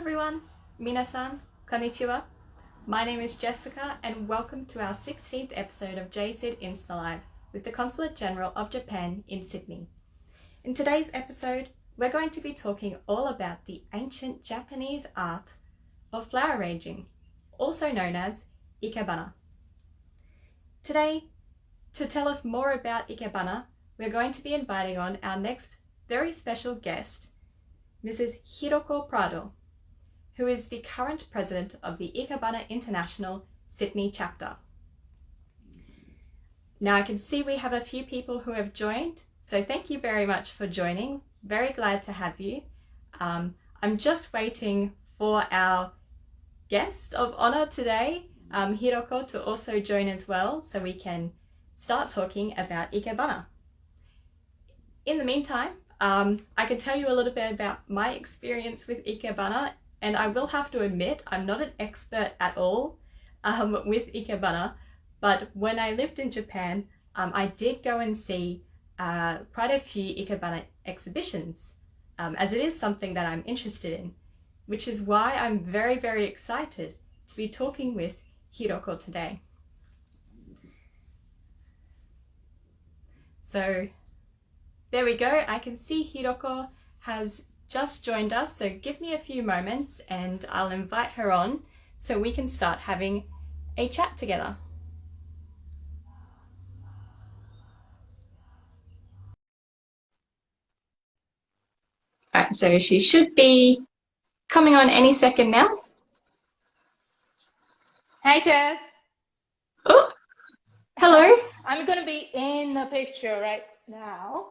everyone, minasan, konnichiwa. My name is Jessica and welcome to our 16th episode of J-Syd InstaLive with the Consulate-General of Japan in Sydney. In today's episode, we're going to be talking all about the ancient Japanese art of flower arranging, also known as Ikebana. Today, to tell us more about Ikebana, we're going to be inviting on our next very special guest, Mrs Hiroko Prado, who is the current president of the Ikebana International Sydney chapter. Now I can see we have a few people who have joined, so thank you very much for joining. Very glad to have you. I'm just waiting for our guest of honor today, Hiroko, to also join as well, so we can start talking about Ikebana. In the meantime, I can tell you a little bit about my experience with Ikebana, and I will have to admit I'm not an expert at all with Ikebana, but when I lived in Japan, I did go and see quite a few Ikebana exhibitions, as it is something that I'm interested in, which is why I'm very, very excited to be talking with Hiroko today. So there we go. I can see Hiroko has just joined us, so give me a few moments and I'll invite her on so we can start having a chat together. Alright, so she should be coming on any second now. Hi, Jess. Oh, hello. I'm going to be in the picture right now.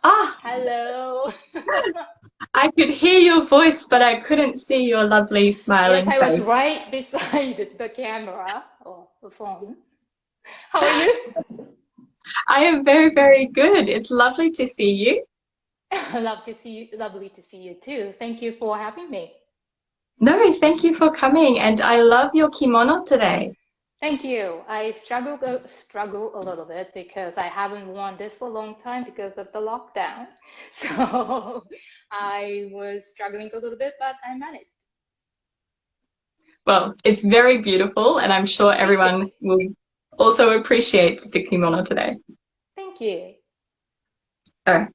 Ah, hello. I could hear your voice, but I couldn't see your lovely smiling face. Yes, I was right beside the camera or the phone. How are you? I am very, very good. It's lovely to see you. Lovely to see you too. Thank you for having me. No, thank you for coming, and I love your kimono today. Thank you. I struggle a little bit because I haven't worn this for a long time because of the lockdown. So I was struggling a little bit, but I managed. Well, it's very beautiful, and I'm sure everyone will also appreciate the kimono today. Thank you. Oh,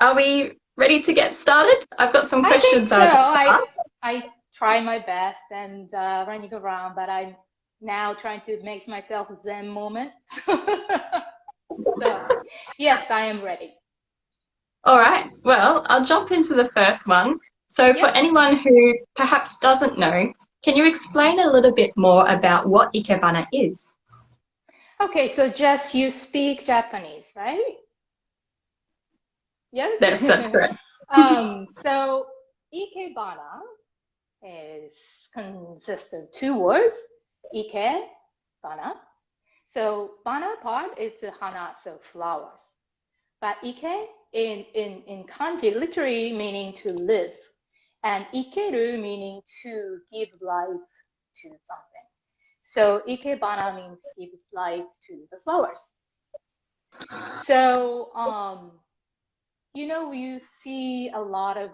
are we ready to get started? I've got some questions. I think so. I try my best and running around, but I'm now trying to make myself a Zen moment. So, yes, I am ready. All right. Well, I'll jump into the first one. So for anyone who perhaps doesn't know, can you explain a little bit more about what Ikebana is? Okay, so Jess, you speak Japanese, right? Yes? Yes, that's correct. So Ikebana consists of two words, Ikebana. So bana part is the hana, so flowers. But Ike in kanji literally meaning to live, and ikeru meaning to give life to something. So Ikebana means give life to the flowers. So you see a lot of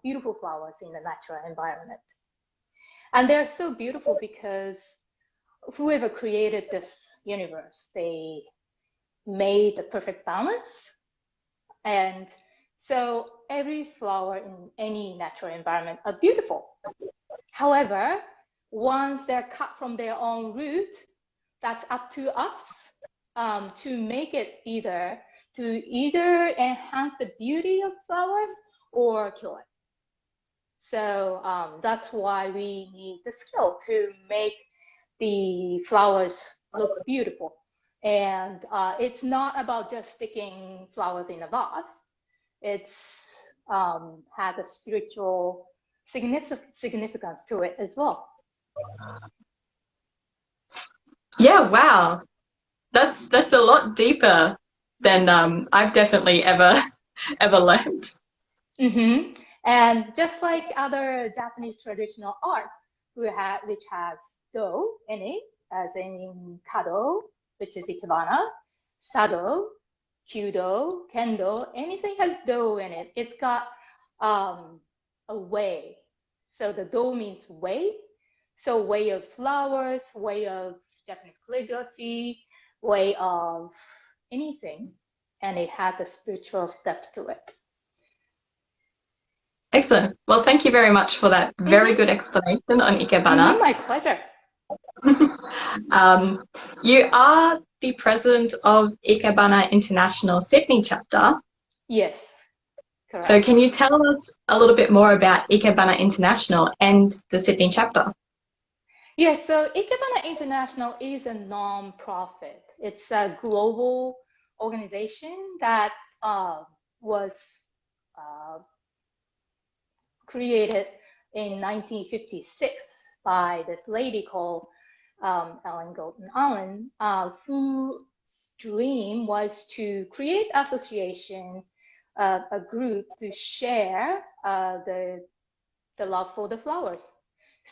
beautiful flowers in the natural environment, and they're so beautiful because whoever created this universe, they made the perfect balance. And so every flower in any natural environment are beautiful. However, once they're cut from their own root, that's up to us to make it either enhance the beauty of flowers or kill it. So that's why we need the skill to make the flowers look beautiful. And it's not about just sticking flowers in a vase. It's has a spiritual significance to it as well. Yeah, wow. That's a lot deeper than I've definitely ever learned. Mm-hmm. And just like other Japanese traditional art, which has do in it, as in kado, which is Ikebana, sado, kyudo, kendo, anything has do in it. It's got a way. So the do means way. So way of flowers, way of Japanese calligraphy, way of anything. And it has a spiritual steps to it. Excellent. Well, thank you very much for that very good explanation on Ikebana. My pleasure. You are the president of Ikebana International Sydney chapter. Yes, correct. So can you tell us a little bit more about Ikebana International and the Sydney chapter? Yes, so Ikebana International is a non-profit. It's a global organization that was created in 1956 by this lady called Ellen Golden Allen, whose dream was to create association, a group to share the love for the flowers.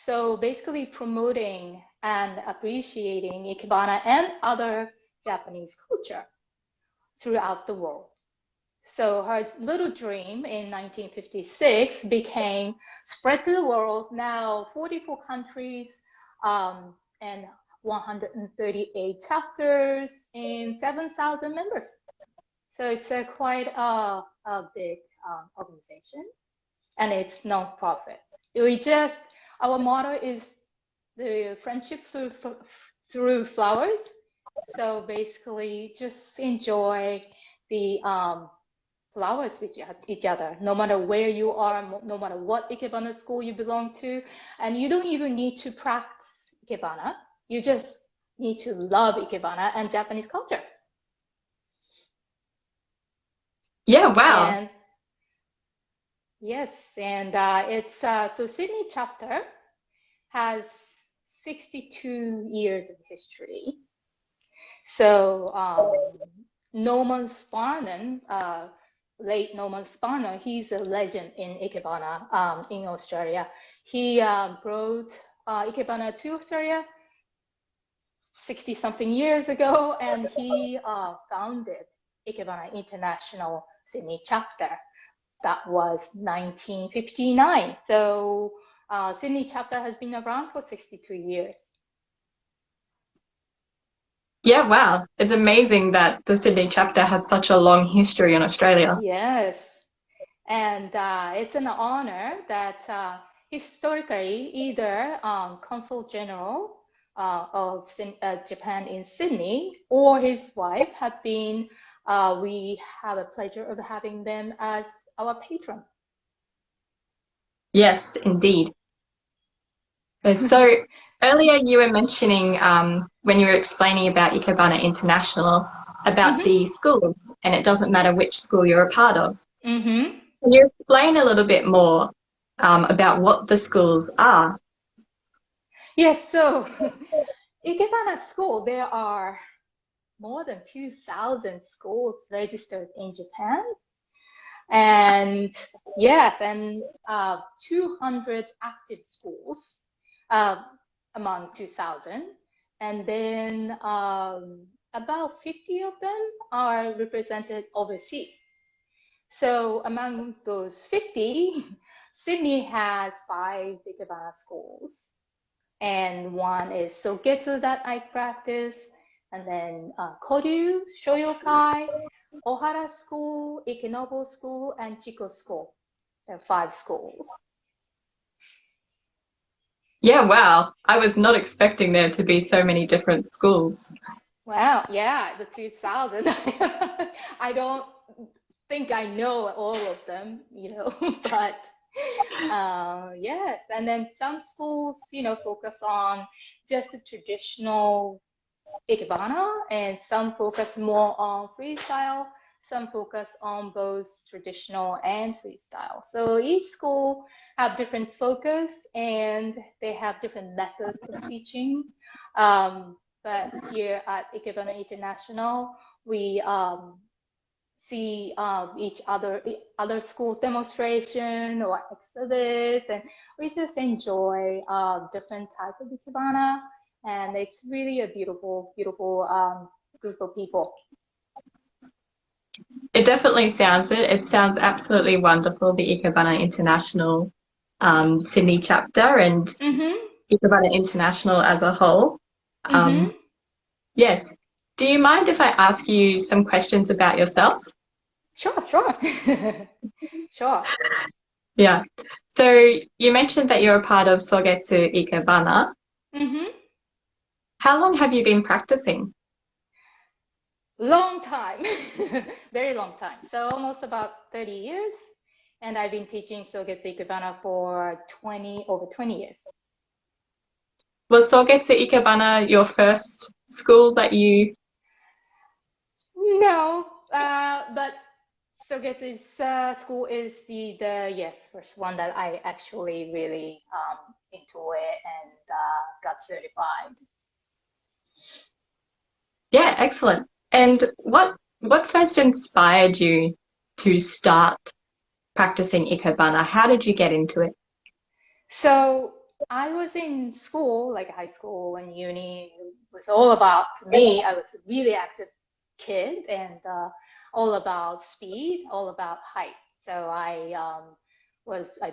So basically promoting and appreciating Ikebana and other Japanese culture throughout the world. So her little dream in 1956 became spread to the world, now 44 countries and 138 chapters and 7,000 members. So it's quite a big organization, and it's non-profit. Our motto is the friendship through flowers. So basically just enjoy the flowers with each other, no matter where you are, no matter what Ikebana school you belong to. And you don't even need to practice Ikebana. You just need to love Ikebana and Japanese culture. Yeah, wow. And yes, and it's so Sydney chapter has 62 years of history. So Norman Sparnan, late Norman Sparnan, he's a legend in Ikebana in Australia. He brought Ikebana to Australia 60-something years ago, and he founded Ikebana International Sydney chapter. That was 1959. So Sydney chapter has been around for 62 years. Yeah, wow. It's amazing that the Sydney chapter has such a long history in Australia. Yes. And it's an honor that historically either Consul-General of Japan in Sydney or his wife have been, we have a pleasure of having them as our patron. Yes, indeed. So earlier you were mentioning when you were explaining about Ikebana International about the schools, and it doesn't matter which school you're a part of. Can you explain a little bit more about what the schools are? Yes, so Ikebana school, there are more than 2,000 schools registered in Japan. And yes, and 200 active schools among 2,000. And then about 50 of them are represented overseas. So among those 50, Sydney has 5 Ikebana schools. And one is Sogetsu that I practice, and then Koryu, Shoyokai, Ohara School, Ikenobu School, and Chico School. There are 5 schools. Yeah, wow. I was not expecting there to be so many different schools. Wow, yeah, the 2,000. I don't think I know all of them, but yes. And then some schools, focus on just the traditional Ikebana, and some focus more on freestyle, some focus on both traditional and freestyle. So each school have different focus and they have different methods of teaching. But here at Ikebana International, we see each other school's demonstration or exhibits, and we just enjoy different types of Ikebana. And it's really a beautiful, beautiful group of people. It definitely sounds it. It sounds absolutely wonderful, the Ikebana International Sydney chapter and Mm-hmm. Ikebana International as a whole. Mm-hmm. Um, yes. Do you mind if I ask you some questions about yourself? Sure, sure. Sure. Yeah. So you mentioned that you're a part of Sogetsu Ikebana. Mm-hmm. How long have you been practicing? Long time. Very long time. So almost about 30 years. And I've been teaching Sogetsu Ikebana for over 20 years. Was Sogetsu Ikebana your first school that you? No, but Sogetsu's school is yes, first one that I actually really into it and got certified. Yeah, excellent. And what first inspired you to start practicing Ikebana? How did you get into it? So I was in school, like high school and uni. It was all about, for me, I was a really active kid and all about speed, all about height. So I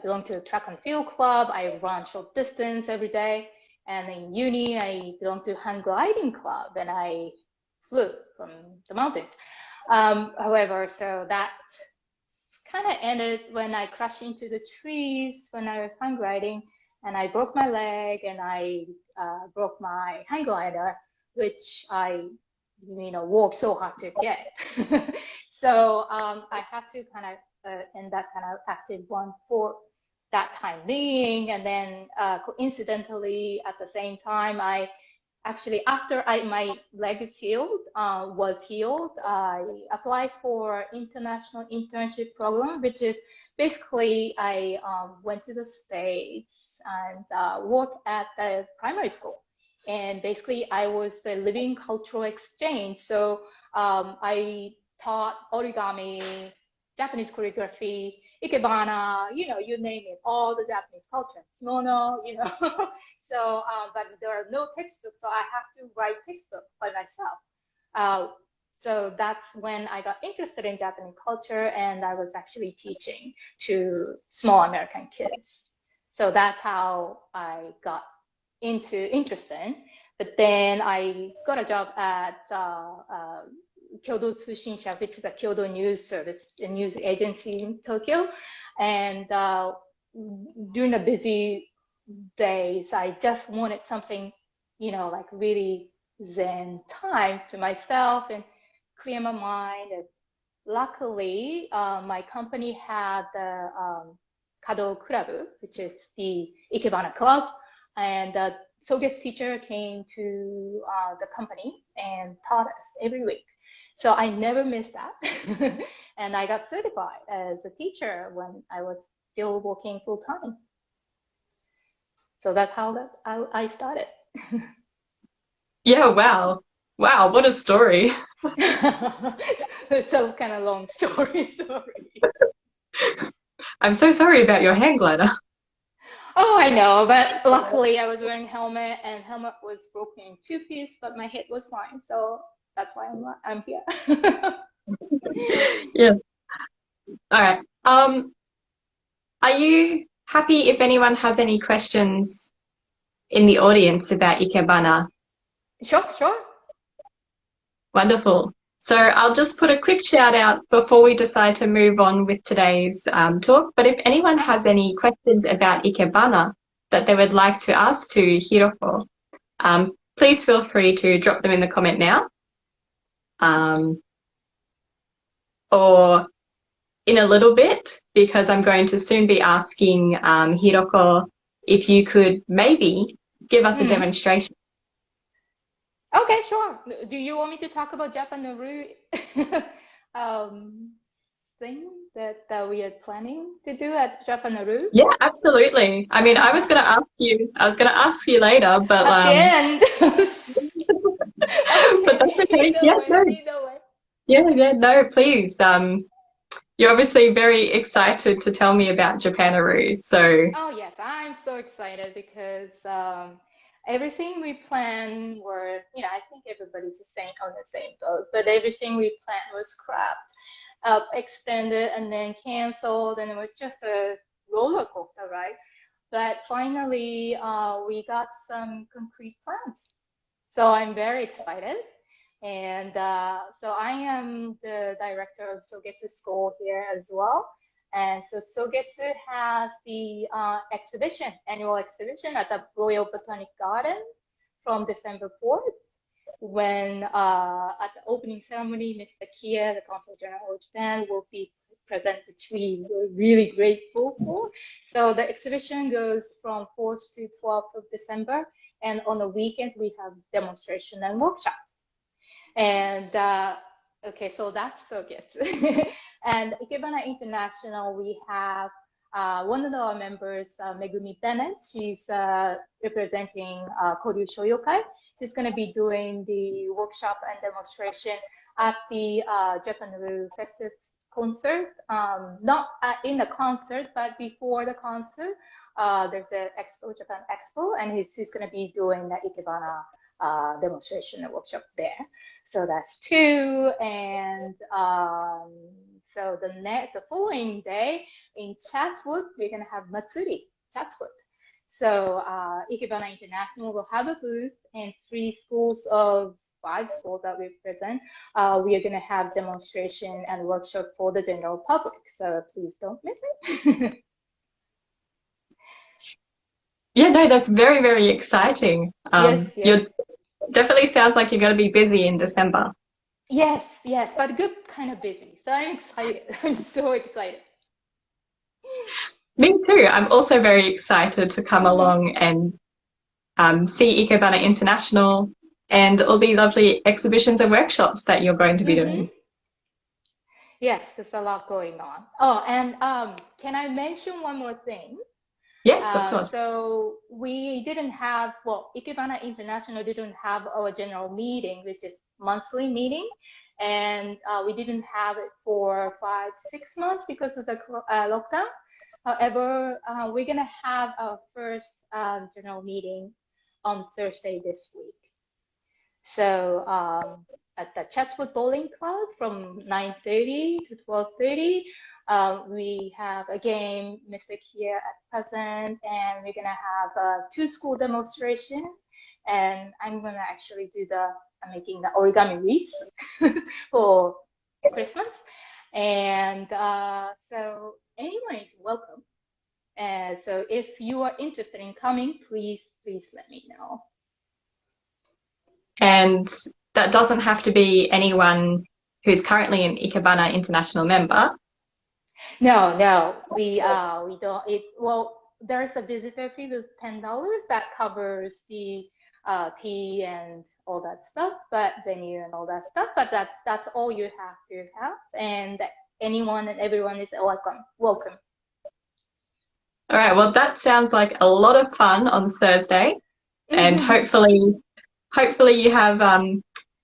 belonged to a track and field club. I run short distance every day. And in uni, I belonged to hang gliding club and I flew from the mountains. However, so that kind of ended when I crashed into the trees when I was hang gliding, and I broke my leg and I broke my hang glider, which I worked so hard to get. So I had to kind of end that kind of active one for that time being, and then coincidentally at the same time I actually, after my leg is healed, was healed, I applied for international internship program, which is basically I went to the States and worked at the primary school. And basically, I was a living cultural exchange. So I taught origami, Japanese calligraphy, Ikebana, you name it, all the Japanese culture, kimono. So, but there are no textbooks, so I have to write textbook by myself. So that's when I got interested in Japanese culture, and I was actually teaching to small American kids. So that's how I got interested. But then I got a job at Kyodo Tsushinsha, which is a Kyodo news service, a news agency in Tokyo. And during the busy days, I just wanted something, like really zen time to myself and clear my mind. And luckily, my company had the Kado Club, which is the Ikebana club, and the Soviet teacher came to the company and taught us every week. So I never missed that. And I got certified as a teacher when I was still working full time. So that's how I started. Yeah, wow. Wow, what a story. It's a kind of long story, sorry. I'm so sorry about your hang glider. Oh, I know, but luckily I was wearing helmet and helmet was broken in two pieces, but my head was fine, so that's why I'm here. Yeah. All right. Are you happy if anyone has any questions in the audience about Ikebana? Sure, sure. Wonderful. So I'll just put a quick shout out before we decide to move on with today's talk. But if anyone has any questions about Ikebana that they would like to ask to Hiroko, please feel free to drop them in the comment now. Or in a little bit, because I'm going to soon be asking Hiroko if you could maybe give us a demonstration. Okay, sure. Do you want me to talk about Japaneru thing that we are planning to do at Japaneru? Yeah, absolutely. I mean, I was going to ask you later, but At the end. but Okay, that's okay. Yeah, no. either way. Yeah, no, please. You're obviously very excited to tell me about Japaneru, so Oh yes, I'm so excited because everything we planned I think everybody's the same on the same boat, but everything we planned was scrapped. extended and then canceled, and it was just a roller coaster, right? But finally, we got some concrete plans. So I'm very excited. And so I am the director of Sogetsu School here as well. And so Sogetsu has the annual exhibition at the Royal Botanic Garden from December 4th, when at the opening ceremony, Mr. Kia, the Consulate-General of Japan, will be present, which we're really grateful for. So the exhibition goes from 4th to 12th of December, and on the weekend we have demonstration and workshop. And okay, so that's so good. And Ikebana International, we have one of our members, Megumi Bennett. She's representing Koryu Shoyokai. She's going to be doing the workshop and demonstration at the Japaneru festive concert. Not in the concert, but before the concert, there's an expo, Japan Expo, and he's going to be doing the Ikebana demonstration and workshop there. So that's two. And so the following day in Chatswood, we're going to have Matsuri, Chatswood. So Ikebana International will have a booth, and 5 schools that we present. We are going to have demonstration and workshop for the general public. So please don't miss it. Yeah, no, that's very, very exciting. Yes. You're definitely sounds like you're going to be busy in December. Yes, but good kind of busy. So I'm excited. I'm so excited. Me too. I'm also very excited to come along and see Ikebana International and all the lovely exhibitions and workshops that you're going to be doing. Yes, there's a lot going on. Oh, and can I mention one more thing? Yes, of course. So we didn't have, Ikebana International didn't have our general meeting, which is monthly meeting. And we didn't have it for 5-6 months because of the lockdown. However, we're going to have our first general meeting on Thursday this week. So at the Chatswood Bowling Club from 9:30 to 12:30, we have again Mr. Kia at present, and we're going to have 2 school demonstration. And I'm going to actually do making the origami wreaths for Christmas. And so anyone is welcome. And so if you are interested in coming, please let me know. And that doesn't have to be anyone who's currently an Ikebana International member. No, we don't. There's a visitor fee of $10 that covers the tea and all that stuff, but venue and all that stuff. But that's all you have to have, and anyone and everyone is welcome. All right. Well, that sounds like a lot of fun on Thursday, and hopefully you have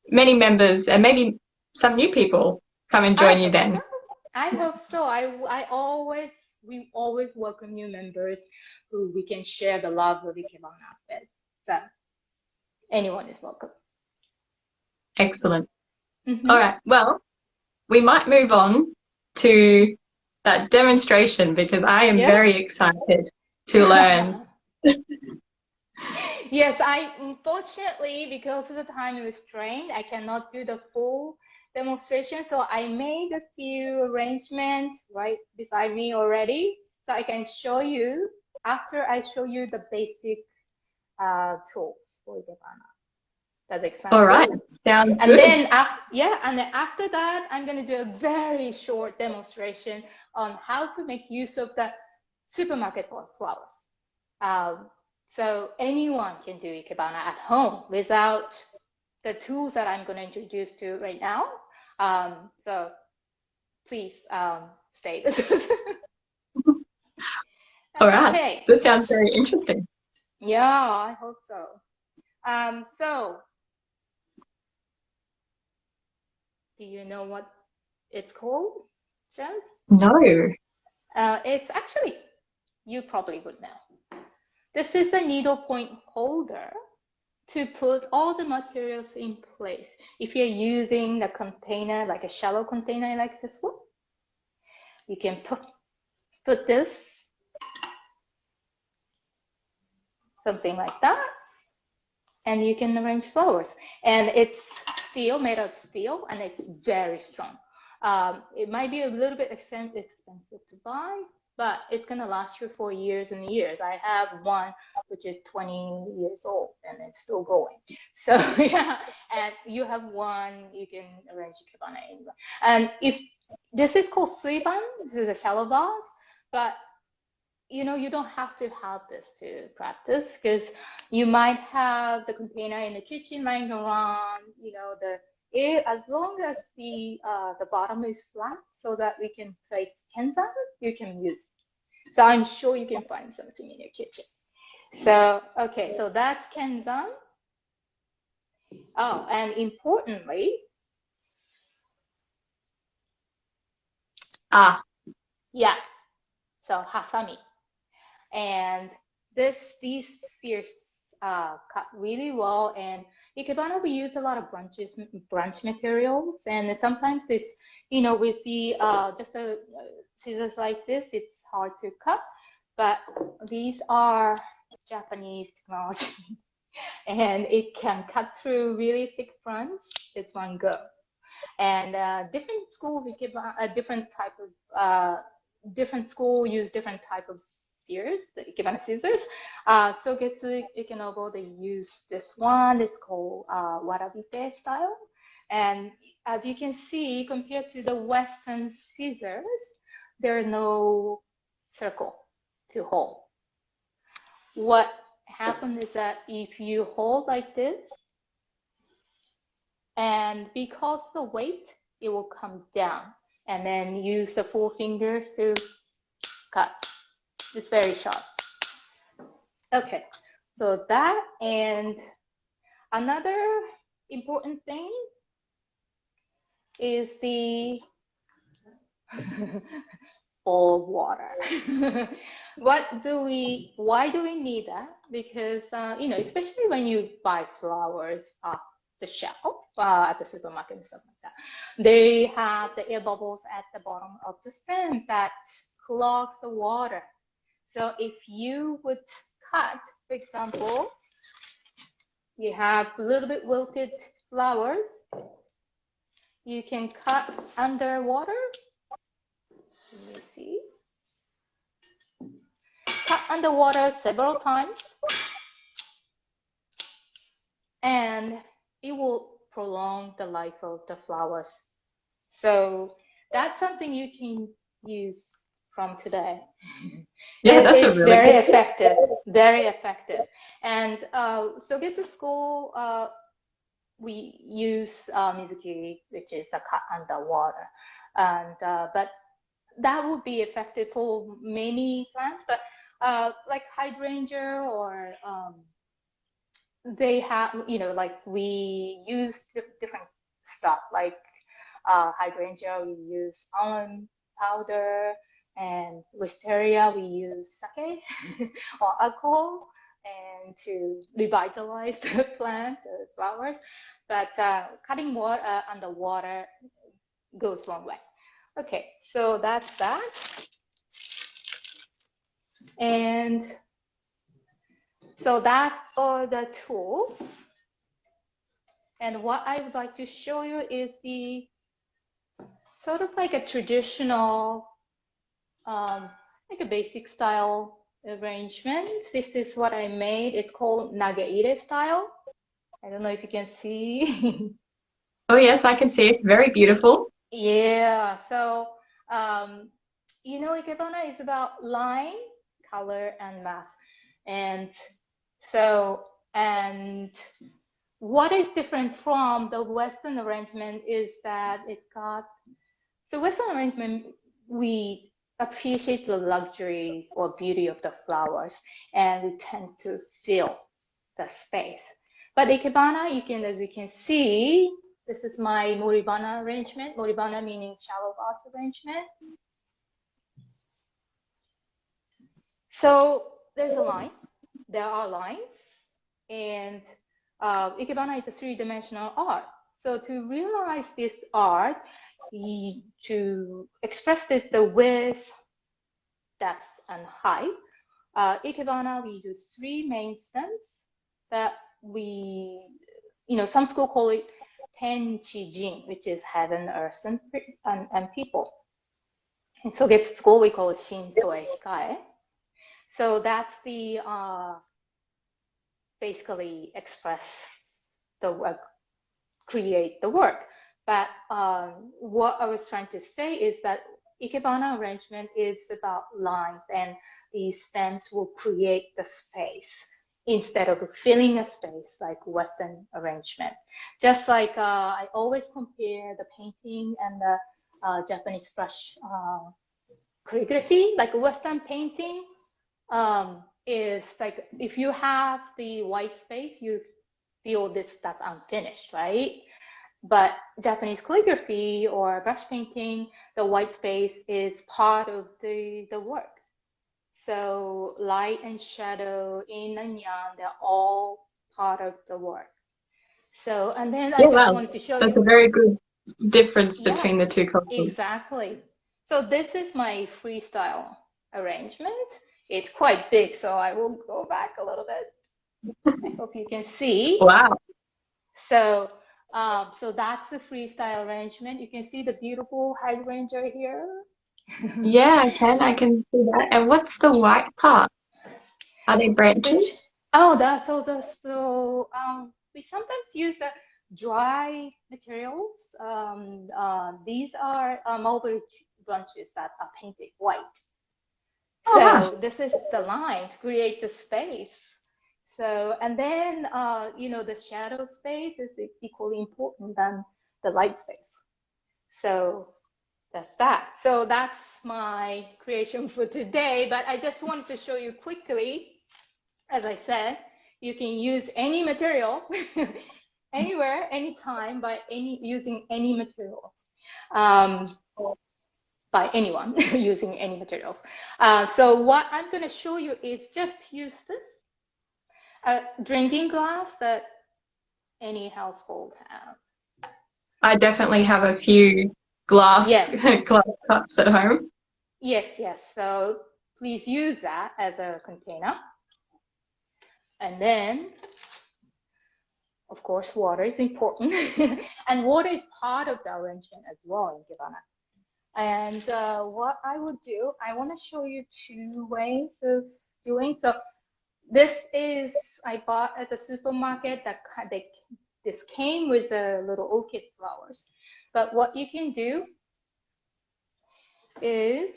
many members and maybe some new people come and join you then. I hope so. We always welcome new members who we can share the love of Ikebana with. So anyone is welcome. Excellent. All right. Well, we might move on to that demonstration because I am very excited to learn. Yes, unfortunately, because of the time restraint, I cannot do the full demonstration. So I made a few arrangements right beside me already, so I can show you after I show you the basic tools for Ikebana. Does it sound all right? Good? Sounds and good. Then and then after that, I'm going to do a very short demonstration on how to make use of the supermarket flowers. So anyone can do Ikebana at home without the tools that I'm going to introduce to right now. So please stay with us. All right. Okay. This sounds very interesting. Yeah, I hope so. So do you know what it's called, Jess? No. It's actually, you probably would know. This is a needlepoint holder to put all the materials in place. If you're using the container, like a shallow container like this one, you can put this, something like that, and you can arrange flowers. And it's steel, made of steel, and it's very strong. It might be a little bit expensive to buy, but it's gonna last you for years and years. I have one which is 20 years old and it's still going. So yeah, and you have one, you can arrange Ikebana anywhere. And if this is called suiban, this is a shallow vase, but you know, you don't have to have this to practice, because you might have the container in the kitchen lying around, you know, as long as the bottom is flat so that we can place kenzan, you can use it. So I'm sure you can find something in your kitchen. So, okay, so that's kenzan. Oh, and importantly, yeah, so hasami. And these shears cut really well. And Ikebana, we use a lot of branch materials, and sometimes it's, you know, with the just a scissors like this, it's hard to cut. But these are Japanese technology, and it can cut through really thick branch. It's one go. And different school different school use different type of shears, the Ikebana scissors. So Ikenobo, they use this one. It's called warabite style. And as you can see, compared to the Western scissors, there are no circle to hold. What happens is that if you hold like this, and because the weight, it will come down, and then use the 4 fingers to cut. It's very sharp. Okay, so that, and another important thing is the bowl of water. Why do we need that? Because, you know, especially when you buy flowers off the shelf at the supermarket and stuff like that, they have the air bubbles at the bottom of the stems that clogs the water. So if you would cut, for example, you have a little bit wilted flowers, you can cut underwater. Let me see. Cut underwater several times, and it will prolong the life of the flowers. So that's something you can use from today. Yeah, that's it's really very good. effective, very effective. And so this is school, we use mizuki, which is a cut underwater. And but that would be effective for many plants, but like hydrangea or they have, you know, like we use different stuff, like hydrangea, we use almond powder, and wisteria, we use sake or alcohol, and to revitalize the plant, the flowers. But cutting water underwater goes a long way. Okay, so that's that. And so that are the tools. And what I would like to show you is the sort of like a traditional, like a basic style arrangement. This is what I made. It's called nageire style. I don't know if you can see. Oh yes, I can see. It's very beautiful. Yeah, so you know, Ikebana is about line, color, and mass. And so, and what is different from the Western arrangement is that it's got, so Western arrangement, we appreciate the luxury or beauty of the flowers, and we tend to fill the space. But Ikebana, you can, as you can see, this is my moribana arrangement. Moribana meaning shallow vase arrangement. So there's a line, there are lines, and Ikebana is a 3-dimensional art. So to realize this art, to express the width, depth, and height, Ikebana, we use 3 main stems that we, some school call it Tenchi-jin, which is heaven, earth, and people. And so at school, we call it Shinsoe Hikae. So that's the, basically express the work, create the work. But what I was trying to say is that Ikebana arrangement is about lines, and these stems will create the space instead of filling a space like Western arrangement. Just like I always compare the painting and the Japanese brush calligraphy, like Western painting is like, if you have the white space, you feel that's unfinished, right? But Japanese calligraphy or brush painting, the white space is part of the work. So light and shadow, yin and yang, they're all part of the work. So, and then I just wanted to show you. That's a very good difference between the two cultures. Exactly. So this is my freestyle arrangement. It's quite big, so I will go back a little bit. I hope you can see. Wow. So, so that's the freestyle arrangement. You can see the beautiful hydrangea here. Yeah, I can see that. And what's the white part? Are they branches? We sometimes use dry materials. These are mulberry branches that are painted white. So this is the line to create the space. So, and then, the shadow space is equally important than the light space. So that's that. So that's my creation for today, but I just wanted to show you quickly. As I said, you can use any material, anywhere, anytime, using any materials. By anyone using any materials. So what I'm going to show you is just use this drinking glass that any household have. I definitely have a few glass cups at home. Yes. So please use that as a container. And then, of course, water is important. And water is part of the arrangement as well in Ikebana. And what I would do, I want to show you 2 ways of doing. So this is, I bought at the supermarket this came with a little orchid flowers. But what you can do is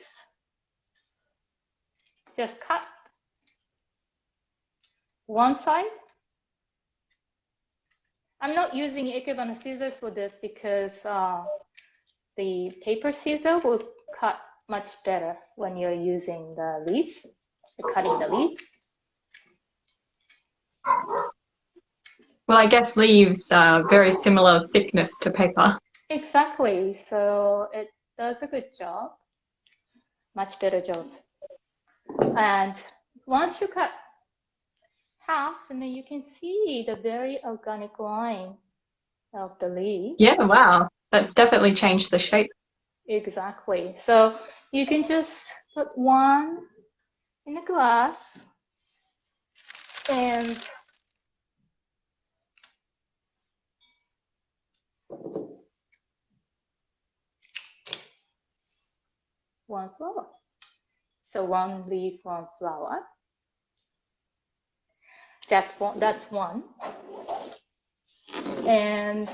just cut one side. I'm not using Ikebana scissors for this because the paper scissor will cut much better when you're using the leaves, cutting the leaves. Well, I guess leaves are very similar thickness to paper. Exactly. So it does a good job, much better job. And once you cut half, and then you can see the very organic line of the leaf. Yeah, wow. That's definitely changed the shape. Exactly. So you can just put one in a glass and one flower. So one leaf, one flower. That's one. And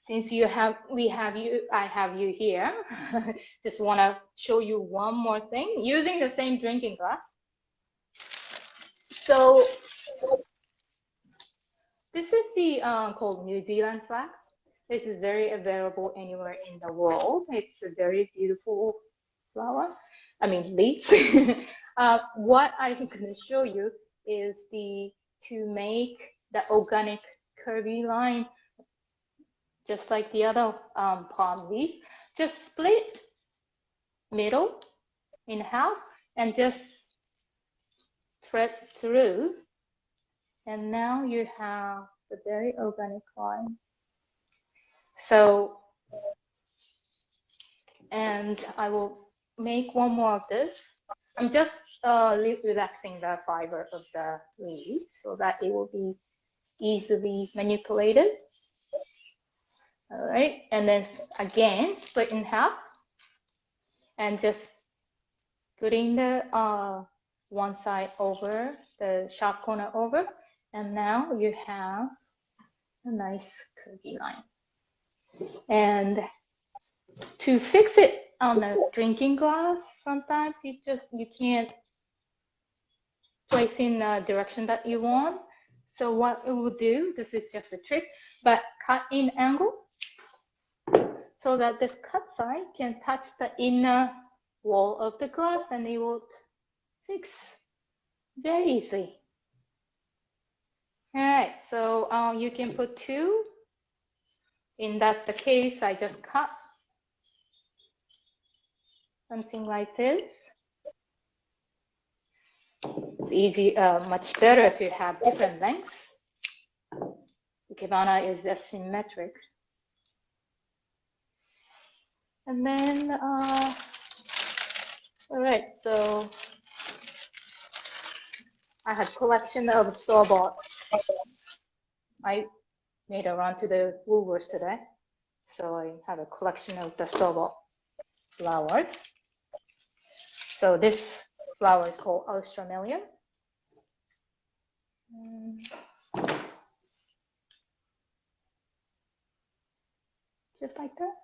since I have you here, just want to show you one more thing using the same drinking glass. So this is the called New Zealand flax. This is very available anywhere in the world. It's a very beautiful flower. I mean leaves. What I'm going to show you is to make the organic curvy line, just like the other palm leaf. Just split middle in half and just thread through. And now you have the very organic line. So And I will make one more of this. I'm just relaxing the fiber of the leaf so that it will be easily manipulated. All right, and then again, split in half and just putting the one side over, the sharp corner over, and now you have a nice curvy line. And to fix it on a drinking glass, sometimes you can't place in the direction that you want. So what it will do, this is just a trick, but cut in angle so that this cut side can touch the inner wall of the glass and it will fix very easily. All right, so you can put two. In that the case, I just cut something like this. It's easy, much better to have different lengths. Ikebana is asymmetric. And then, all right, so I had collection of store-bought. I made a run to the Woolworths today, so I have a collection of the store-bought flowers. So this flower is called Austramelia. Just like that.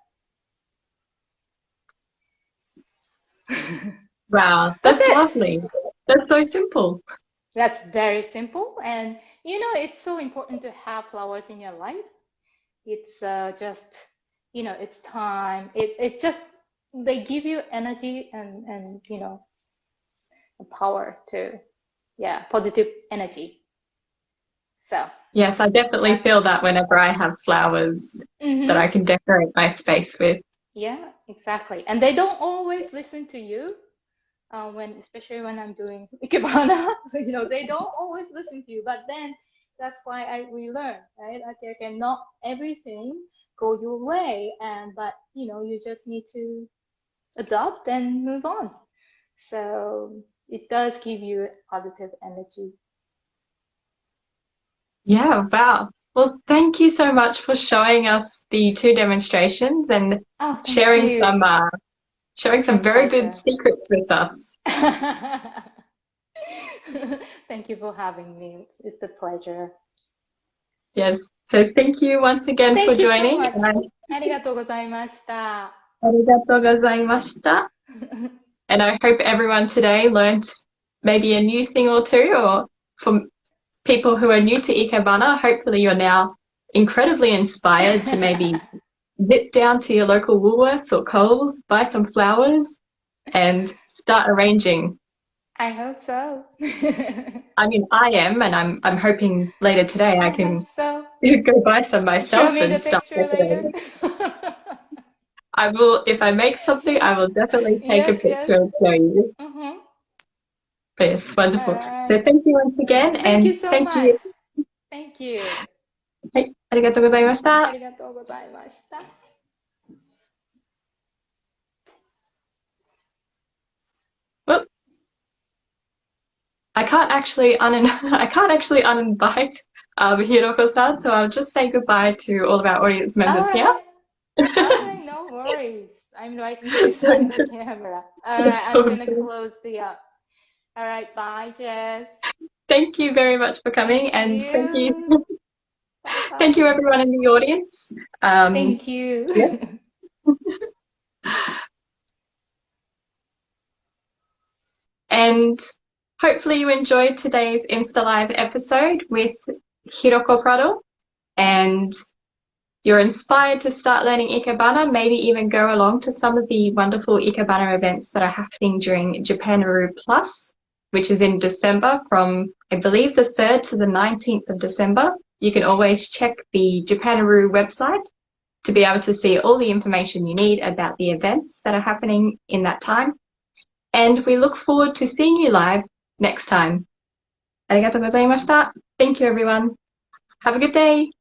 Wow, that's lovely. That's so simple. That's very simple. And you know, it's so important to have flowers in your life. It's just, you know, it's time. It just, they give you energy and you know, power to, yeah, positive energy. So yes, I definitely feel that whenever I have flowers that I can decorate my space with. Yeah, exactly. And they don't always listen to you especially when I'm doing Ikebana, you know, they don't always listen to you, but then that's why we learn, right? Okay, not everything go your way, but you know, you just need to adopt and move on. So it does give you positive energy. Yeah, wow. Well, thank you so much for showing us the two demonstrations and sharing some very good secrets with us. Thank you for having me. It's a pleasure. Yes. So thank you once again for joining. Thank you so much. ありがとうございました。ありがとうございました。And I hope everyone today learned maybe a new thing or two, or for people who are new to Ikebana, hopefully you're now incredibly inspired to maybe zip down to your local Woolworths or Coles, buy some flowers and start arranging. I hope so. I mean, I am, and I'm hoping later today I can go buy some myself and start decorating. I will, if I make something, I will definitely take a picture and show you. Yes, wonderful. So thank you once again, and thank you so much. Thank you. はい、ありがとうございました。ありがとうございました。Well, I can't actually uninvite Hiroko-san, so I'll just say goodbye to all of our audience members here. Alright, no worries. I'm right beside the camera. Alright, I'm gonna close the up. Alright, bye, Jess. Thank you very much for coming, and thank you. Thank you, everyone in the audience. Thank you. Yeah. And hopefully you enjoyed today's InstaLive episode with Hiroko Prado, and you're inspired to start learning Ikebana, maybe even go along to some of the wonderful Ikebana events that are happening during Japaneru Plus, which is in December from, I believe, the 3rd to the 19th of December. You can always check the Japaneru website to be able to see all the information you need about the events that are happening in that time. And we look forward to seeing you live next time. ありがとうございました. Thank you, everyone. Have a good day.